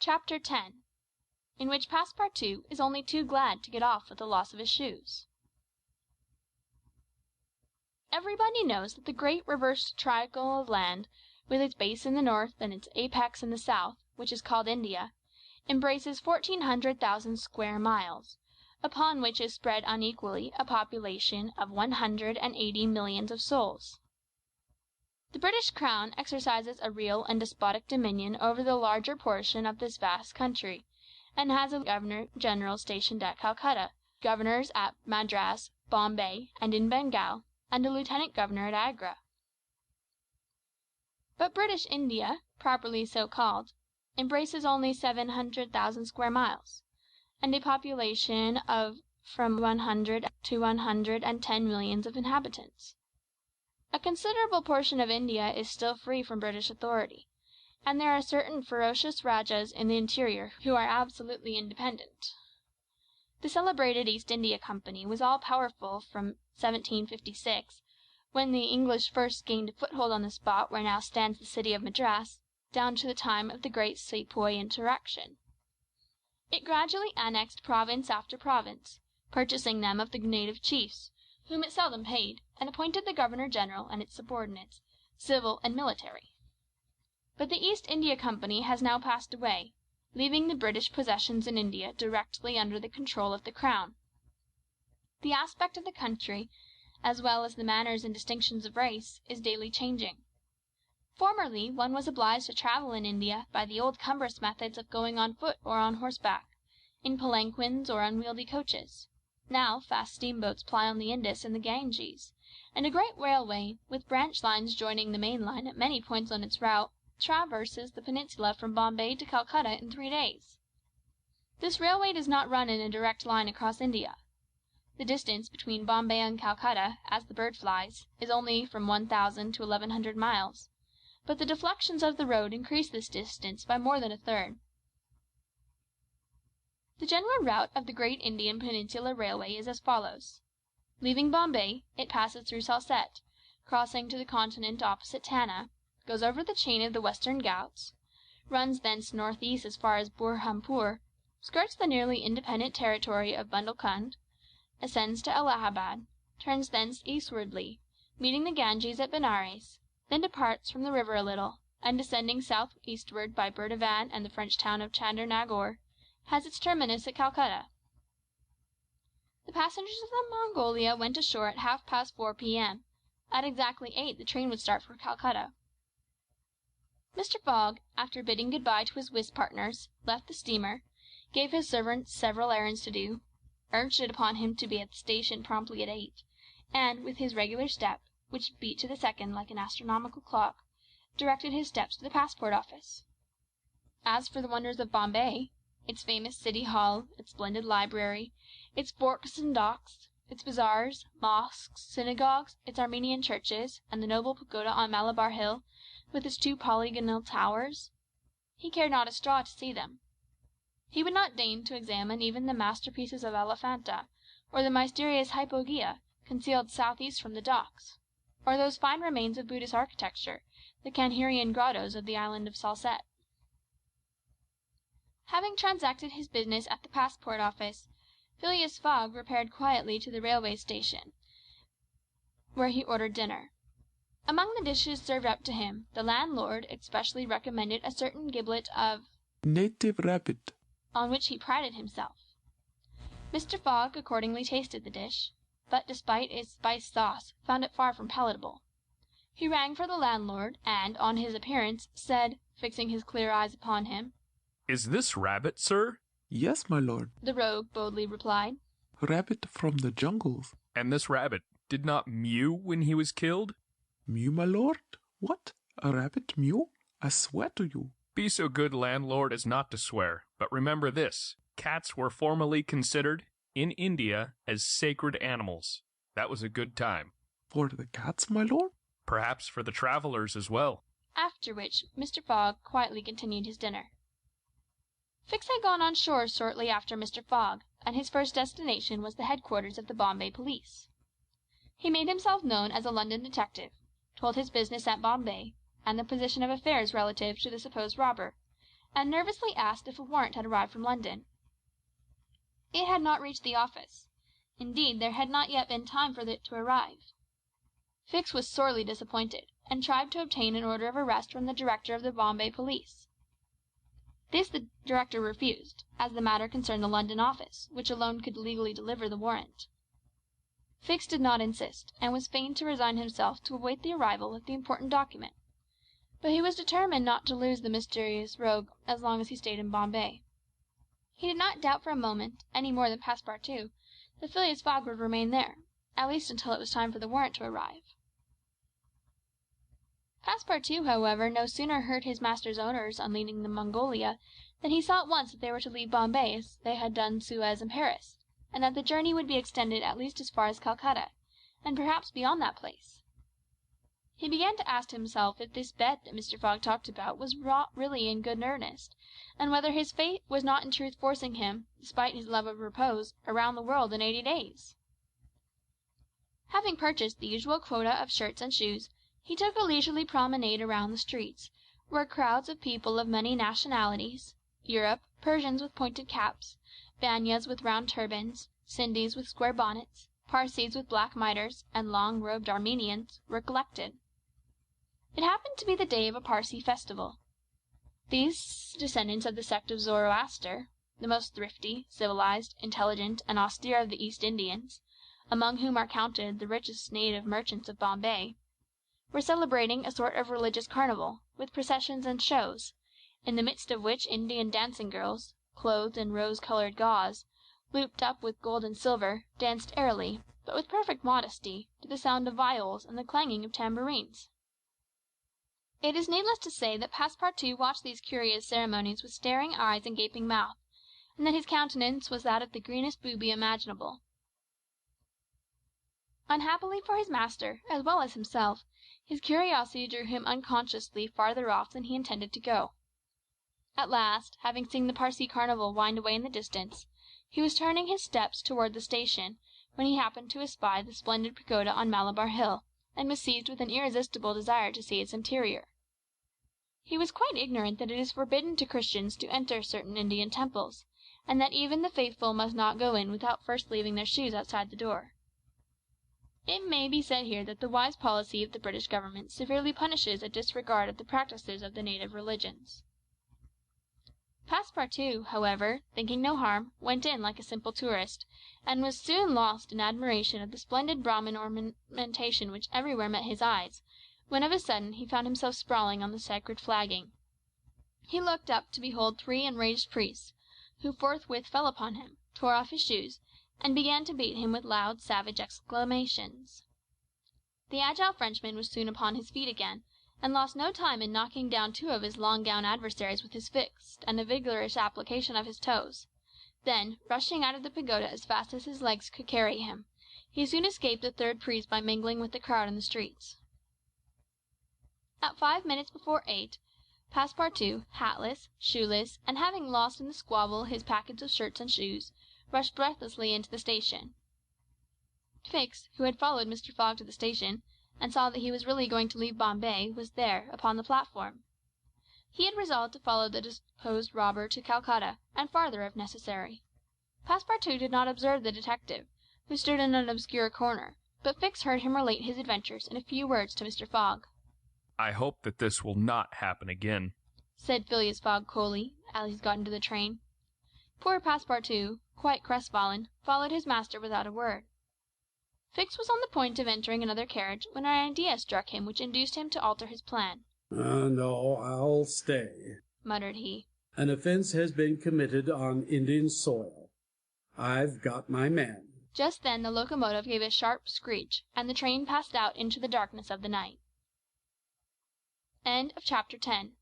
Chapter 10 in which Passepartout is only too glad to get off with the loss of his shoes. Everybody knows that the great reversed triangle of land, with its base in the north and its apex in the south, which is called India, embraces 1,400,000 square miles, upon which is spread unequally a population of 180 millions of souls. The British Crown exercises a real and despotic dominion over the larger portion of this vast country, and has a governor-general stationed at Calcutta, governors at Madras, Bombay, and in Bengal, and a lieutenant governor at Agra. But British India, properly so called, embraces only 700,000 square miles, and a population of from 100 to 110 millions of inhabitants. A considerable portion of India is still free from British authority, and there are certain ferocious rajahs in the interior who are absolutely independent. The celebrated East India Company was all powerful from 1756, when the English first gained a foothold on the spot where now stands the city of Madras, down to the time of the great Sepoy insurrection. It gradually annexed province after province, purchasing them of the native chiefs, whom it seldom paid, and appointed the governor-general and its subordinates, civil and military. But the East India Company has now passed away, leaving the British possessions in India directly under the control of the Crown. The aspect of the country, as well as the manners and distinctions of race, is daily changing. Formerly one was obliged to travel in India by the old cumbrous methods of going on foot or on horseback, in palanquins or unwieldy coaches. Now fast steamboats ply on the Indus and the Ganges, and a great railway, with branch lines joining the main line at many points on its route, traverses the peninsula from Bombay to Calcutta in 3 days. This railway does not run in a direct line across India. The distance between Bombay and Calcutta, as the bird flies, is only from 1,000 to 1,100 miles, but the deflections of the road increase this distance by more than a third. The general route of the great Indian Peninsular Railway is as follows. Leaving Bombay, it passes through Salsette, crossing to the continent opposite Tanna, goes over the chain of the Western Ghauts, runs thence north-east as far as Burhanpur, skirts the nearly independent territory of Bundelkund, ascends to Allahabad, turns thence eastwardly, meeting the Ganges at Benares, then departs from the river a little, and descending south-eastward by Burdavan and the French town of Chandernagore, has its terminus at Calcutta. The passengers of the Mongolia went ashore at 4:30 p.m. At exactly 8 the train would start for Calcutta. Mr. Fogg, after bidding good-bye to his whist partners, left the steamer, gave his servants several errands to do, urged it upon him to be at the station promptly at 8, and, with his regular step, which beat to the second like an astronomical clock, directed his steps to the passport office. As for the wonders of Bombay, its famous City Hall, its splendid library, its forts and docks, its bazaars, mosques, synagogues, its Armenian churches, and the noble pagoda on Malabar Hill, with its 2 polygonal towers, he cared not a straw to see them. He would not deign to examine even the masterpieces of Elephanta, or the mysterious Hypogea, concealed south-east from the docks, or those fine remains of Buddhist architecture, the Kanherian grottoes of the island of Salsette. Having transacted his business at the passport office, Phileas Fogg repaired quietly to the railway station, where he ordered dinner. Among the dishes served up to him, the landlord especially recommended a certain giblet of native rabbit, on which he prided himself. Mr. Fogg accordingly tasted the dish, but, despite its spiced sauce, found it far from palatable. He rang for the landlord, and, on his appearance, said, fixing his clear eyes upon him, "Is this rabbit, sir?" "Yes, my lord." The rogue boldly replied, "Rabbit from the jungles." "And this rabbit did not mew when he was killed?" "Mew, my lord? What? A rabbit mew? I swear to you." "Be so good, landlord, as not to swear, but remember this. Cats were formerly considered, in India, as sacred animals. That was a good time." "For the cats, my lord?" "Perhaps for the travellers as well." After which Mr. Fogg quietly continued his dinner. Fix had gone on shore shortly after Mr. Fogg, and his first destination was the headquarters of the Bombay police. He made himself known as a London detective, told his business at Bombay, and the position of affairs relative to the supposed robber, and nervously asked if a warrant had arrived from London. It had not reached the office. Indeed, there had not yet been time for it to arrive. Fix was sorely disappointed, and tried to obtain an order of arrest from the director of the Bombay police. This the director refused, as the matter concerned the London office, which alone could legally deliver the warrant. Fix did not insist, and was fain to resign himself to await the arrival of the important document, but he was determined not to lose the mysterious rogue as long as he stayed in Bombay. He did not doubt for a moment, any more than Passepartout, that Phileas Fogg would remain there, at least until it was time for the warrant to arrive. Passepartout, however, no sooner heard his master's orders on leaving the Mongolia than he saw at once that they were to leave Bombay as they had done Suez and Paris, and that the journey would be extended at least as far as Calcutta, and perhaps beyond that place. He began to ask himself if this bet that Mr. Fogg talked about was really in good earnest, and whether his fate was not in truth forcing him, despite his love of repose, around the world in 80 days. Having purchased the usual quota of shirts and shoes, he took a leisurely promenade around the streets, where crowds of people of many nationalities, Europe, Persians with pointed caps, Banyas with round turbans, Sindhis with square bonnets, Parsees with black mitres, and long-robed Armenians, were collected. It happened to be the day of a Parsee festival. These descendants of the sect of Zoroaster, the most thrifty, civilized, intelligent, and austere of the East Indians, among whom are counted the richest native merchants of Bombay, were celebrating a sort of religious carnival, with processions and shows, in the midst of which Indian dancing girls, clothed in rose-coloured gauze, looped up with gold and silver, danced airily, but with perfect modesty, to the sound of viols and the clanging of tambourines. It is needless to say that Passepartout watched these curious ceremonies with staring eyes and gaping mouth, and that his countenance was that of the greenest booby imaginable. Unhappily for his master, as well as himself, his curiosity drew him unconsciously farther off than he intended to go. At last, having seen the Parsee carnival wind away in the distance, he was turning his steps toward the station, when he happened to espy the splendid pagoda on Malabar Hill, and was seized with an irresistible desire to see its interior. He was quite ignorant that it is forbidden to Christians to enter certain Indian temples, and that even the faithful must not go in without first leaving their shoes outside the door. It may be said here that the wise policy of the British government severely punishes a disregard of the practices of the native religions. Passepartout, however, thinking no harm, went in like a simple tourist, and was soon lost in admiration of the splendid Brahmin ornamentation which everywhere met his eyes, when of a sudden he found himself sprawling on the sacred flagging. He looked up to behold 3 enraged priests, who forthwith fell upon him, tore off his shoes, and began to beat him with loud, savage exclamations. The agile Frenchman was soon upon his feet again, and lost no time in knocking down 2 of his long-gowned adversaries with his fist and a vigorous application of his toes. Then, rushing out of the pagoda as fast as his legs could carry him, he soon escaped the 3rd priest by mingling with the crowd in the streets. At 5 minutes before 8, Passepartout, hatless, shoeless, and having lost in the squabble his package of shirts and shoes, rushed breathlessly into the station. Fix, who had followed Mr. Fogg to the station, and saw that he was really going to leave Bombay, was there, upon the platform. He had resolved to follow the deposed robber to Calcutta, and farther if necessary. Passepartout did not observe the detective, who stood in an obscure corner, but Fix heard him relate his adventures in a few words to Mr. Fogg. I hope that this will not happen again, said Phileas Fogg coolly, as he got into the train. Poor Passepartout, quite crestfallen, followed his master without a word. Fix was on the point of entering another carriage when an idea struck him which induced him to alter his plan. No, I'll stay, muttered he. An offence has been committed on Indian soil. I've got my man. Just then the locomotive gave a sharp screech, and the train passed out into the darkness of the night. End of chapter 10.